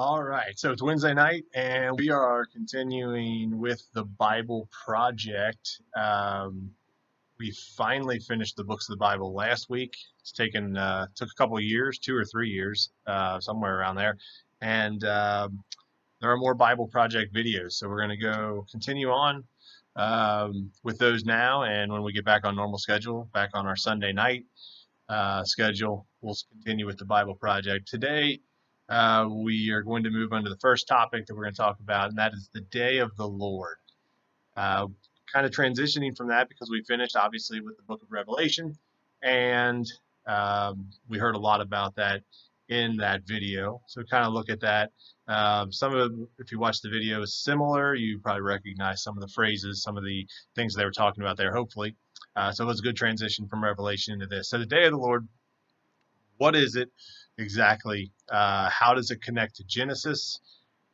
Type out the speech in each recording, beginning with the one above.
All right, so it's Wednesday night, and we are continuing with the Bible Project. We finally finished the books of the Bible last week. It's took a couple of years, 2 or 3 years, somewhere around there, and there are more Bible Project videos. So we're going to go continue on with those now, and when we get back on normal schedule, back on our Sunday night schedule, we'll continue with the Bible Project. Today, we are going to move on to the first topic that we're going to talk about, and that is the day of the Lord. Uh, Kind of transitioning from that because we finished, obviously, with the book of Revelation, and we heard a lot about that in that video. So kind of look at that. Some of it, if you watch the video, is similar. You probably recognize some of the phrases, some of the things they were talking about there, hopefully. So it was a good transition from Revelation into this. So the day of the Lord, what is it exactly? How does it connect to Genesis?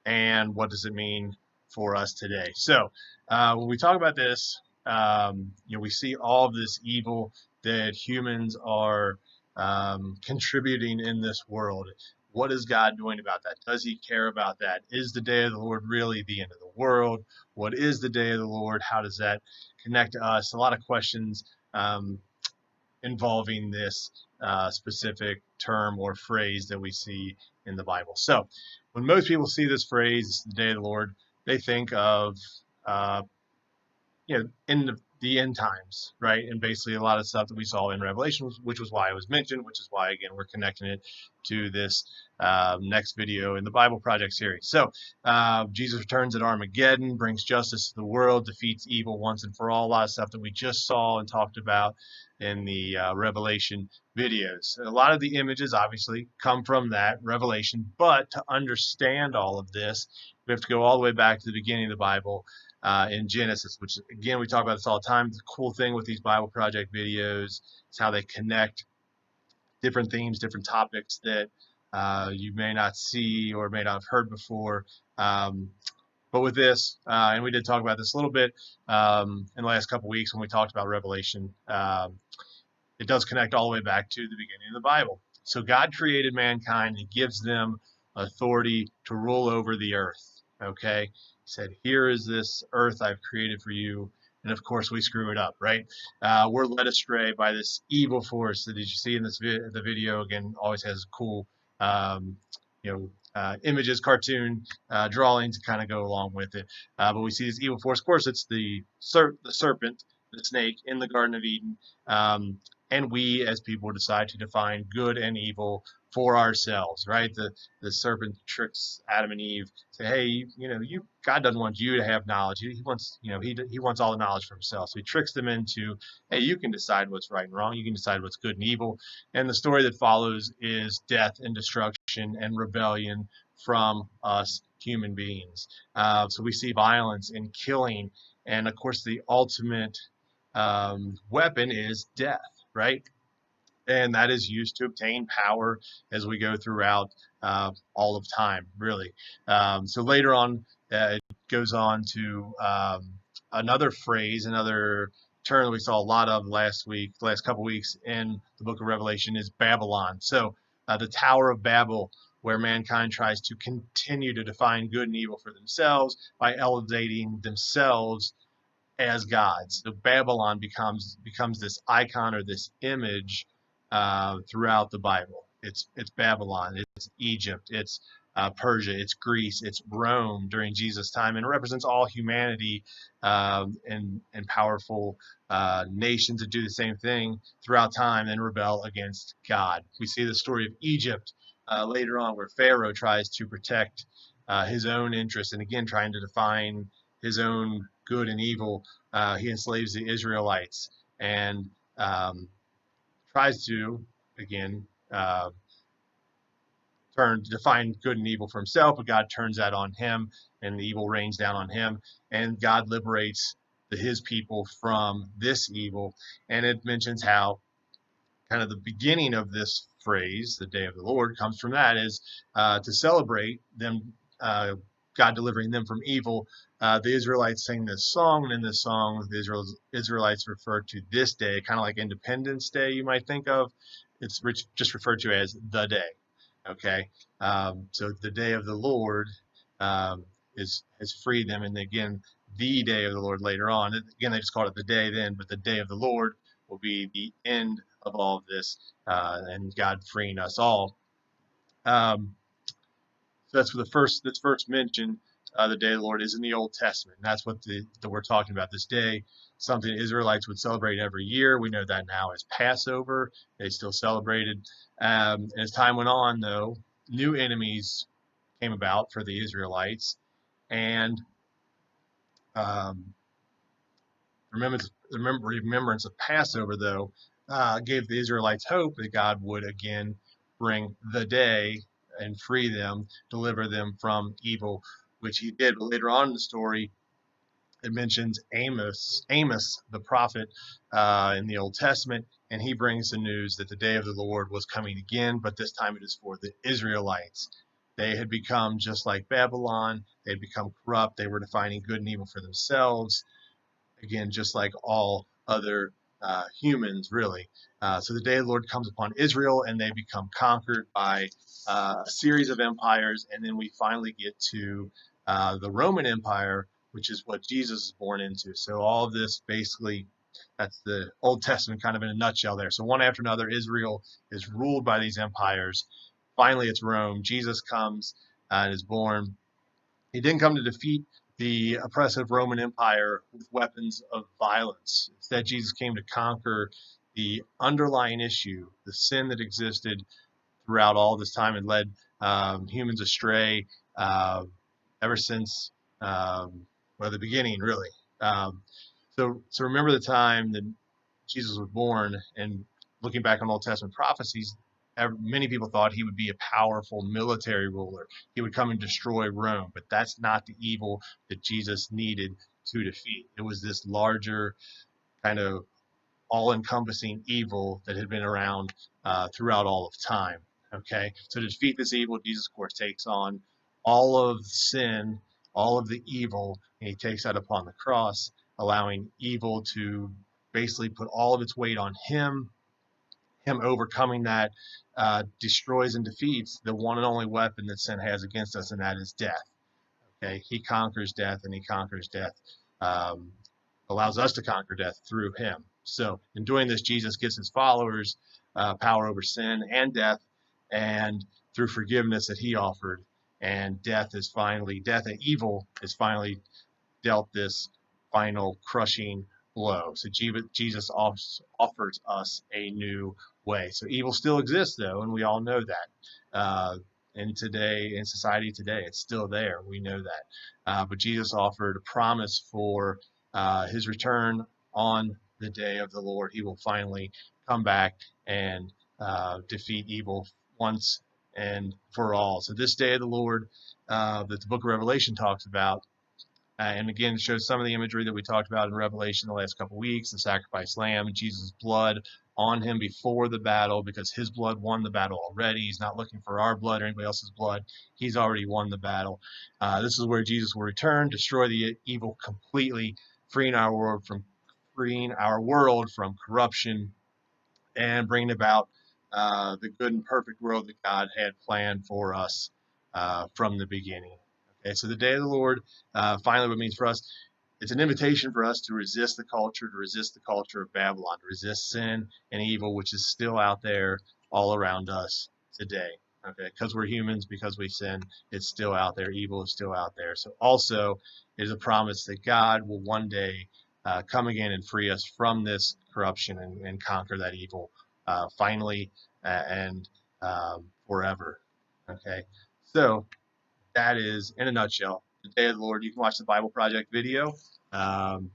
And what does it mean for us today? So when we talk about this, we see all of this evil that humans are contributing in this world. What is God doing about that? Does he care about that? Is the day of the Lord really the end of the world? What is the day of the Lord? How does that connect to us? A lot of questions involving this specific term or phrase that we see in the Bible. So, when most people see this phrase, the day of the Lord, they think of, uh, in the end times, right? And basically a lot of stuff that we saw in Revelation, which was why it was mentioned, which is why, again, we're connecting it to this next video in the Bible Project series. So, Jesus returns at Armageddon, brings justice to the world, defeats evil once and for all. A lot of stuff that we just saw and talked about in the Revelation videos. A lot of the images, obviously, come from that Revelation, but to understand all of this, we have to go all the way back to the beginning of the Bible in Genesis, which, again, we talk about this all the time. The cool thing with these Bible Project videos is how they connect different themes, different topics that you may not see or may not have heard before. But with this, and we did talk about this a little bit in the last couple of weeks when we talked about Revelation, it does connect all the way back to the beginning of the Bible. So God created mankind. He gives them authority to rule over the earth. Okay, he said, "Here is this earth I've created for you." And of course, we screw it up, right? We're led astray by this evil force that, as you see in the video, again, always has cool, um, images, cartoon drawings to kind of go along with it. But we see this evil force. Of course, it's the serpent, the snake in the Garden of Eden. And we as people decide to define good and evil for ourselves, right? The serpent tricks Adam and Eve, say, hey, God doesn't want you to have knowledge. He wants, he wants all the knowledge for himself. So he tricks them into, hey, you can decide what's right and wrong. You can decide what's good and evil. And the story that follows is death and destruction and rebellion from us human beings. So we see violence and killing, and of course the ultimate weapon is death, right? And that is used to obtain power as we go throughout all of time, really. So later on, it goes on to another phrase, another term that we saw a lot of last couple weeks in the book of Revelation is Babylon. So the Tower of Babel, where mankind tries to continue to define good and evil for themselves by elevating themselves as gods. So Babylon becomes this icon or this image throughout the Bible. It's Babylon, it's Egypt, it's Persia, it's Greece, it's Rome during Jesus' time, and it represents all humanity and powerful nations that do the same thing throughout time and rebel against God. We see the story of Egypt later on, where Pharaoh tries to protect his own interests, and again trying to define his own good and evil. He enslaves the Israelites and tries to, again, define good and evil for himself, but God turns that on him, and the evil rains down on him, and God liberates his people from this evil. And it mentions how kind of the beginning of this phrase, the day of the Lord, comes from that, is to celebrate them, God delivering them from evil. The Israelites sing this song, and in this song, the Israelites refer to this day, kind of like Independence Day, you might think of. It's just referred to as the day. Okay, so the day of the Lord um, has freed them, and again, the day of the Lord later on. Again, they just called it the day then, but the day of the Lord will be the end of all of this, and God freeing us all. Um, so that's for the first. That's first mentioned. The day of the Lord is in the Old Testament. And that's what we're talking about this day. Something Israelites would celebrate every year. We know that now as Passover. They still celebrated. As time went on, though, new enemies came about for the Israelites, and um, remembrance of Passover, though, gave the Israelites hope that God would again bring the day and free them, deliver them from evil, which he did. But later on in the story, it mentions Amos the prophet in the Old Testament, and he brings the news that the day of the Lord was coming again, but this time it is for the Israelites. They had become just like Babylon. They had become corrupt. They were defining good and evil for themselves again, just like all other humans, really. So the day of the Lord comes upon Israel, and they become conquered by a series of empires, and then we finally get to the Roman Empire, which is what Jesus is born into. So all of this basically, that's the Old Testament kind of in a nutshell there. So one after another, Israel is ruled by these empires. Finally, it's Rome. Jesus comes and is born. He didn't come to defeat the oppressive Roman Empire with weapons of violence. Instead, Jesus came to conquer the underlying issue, the sin that existed throughout all this time and led humans astray uh, ever since well, the beginning, really. Um, so remember the time that Jesus was born, and looking back on Old Testament prophecies, many people thought he would be a powerful military ruler. He would come and destroy Rome, but that's not the evil that Jesus needed to defeat. It was this larger kind of all-encompassing evil that had been around throughout all of time. Okay, so to defeat this evil, Jesus, of course, takes on all of sin, all of the evil, and he takes that upon the cross, allowing evil to basically put all of its weight on him. Him overcoming that destroys and defeats the one and only weapon that sin has against us, and that is death. Okay, he conquers death, and he conquers death, um, allows us to conquer death through him. So, in doing this, Jesus gives his followers power over sin and death, and through forgiveness that he offered. And death and evil is finally dealt this final crushing blow. So Jesus offers us a new way. So evil still exists, though, and we all know that. In society today, it's still there. We know that. But Jesus offered a promise for his return on the day of the Lord. He will finally come back and defeat evil once and for all. So this day of the Lord that the book of Revelation talks about, and again, it shows some of the imagery that we talked about in Revelation the last couple of weeks, the sacrifice lamb, Jesus' blood on him before the battle, because his blood won the battle already. He's not looking for our blood or anybody else's blood. He's already won the battle. This is where Jesus will return, destroy the evil completely, freeing our world from corruption, and bringing about the good and perfect world that God had planned for us from the beginning. Okay, so the day of the Lord, finally, what it means for us, it's an invitation for us to resist the culture of Babylon, to resist sin and evil, which is still out there all around us today. Okay, because we're humans, because we sin, it's still out there. Evil is still out there. So also, it is a promise that God will one day come again and free us from this corruption and conquer that evil finally and forever. Okay, so that is, in a nutshell, the day of the Lord. You can watch the Bible Project video, kind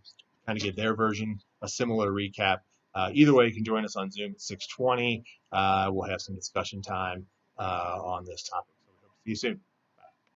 of get their version, a similar recap. Either way, you can join us on Zoom at 6:20. We'll have some discussion time on this topic. So we hope to see you soon.